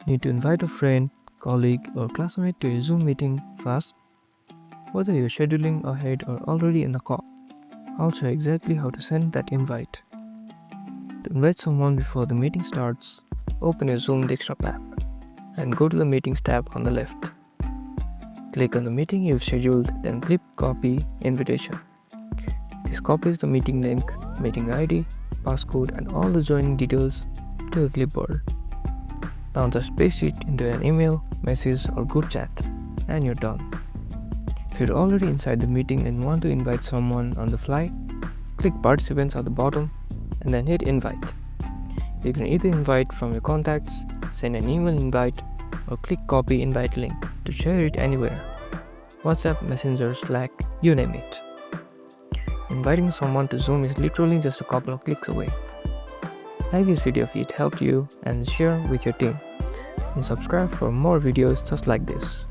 Need to invite a friend, colleague, or classmate to a Zoom meeting fast? Whether you're scheduling ahead or already in a call, I'll show exactly how to send that invite. To invite someone before the meeting starts, open your Zoom desktop app and go to the Meetings tab on the left. Click on the meeting you've scheduled, then click Copy Invitation. This copies the meeting link, meeting ID, passcode, and all the joining details to a clipboard. Now just paste it into an email, message, or group chat, and you're done. If you're already inside the meeting and want to invite someone on the fly, click Participants at the bottom and then hit Invite. You can either invite from your contacts, send an email invite, or click Copy Invite link to share it anywhere. WhatsApp, Messenger, Slack, you name it. Inviting someone to Zoom is literally just a couple of clicks away. Like this video if it helped you and share with your team. And subscribe for more videos just like this.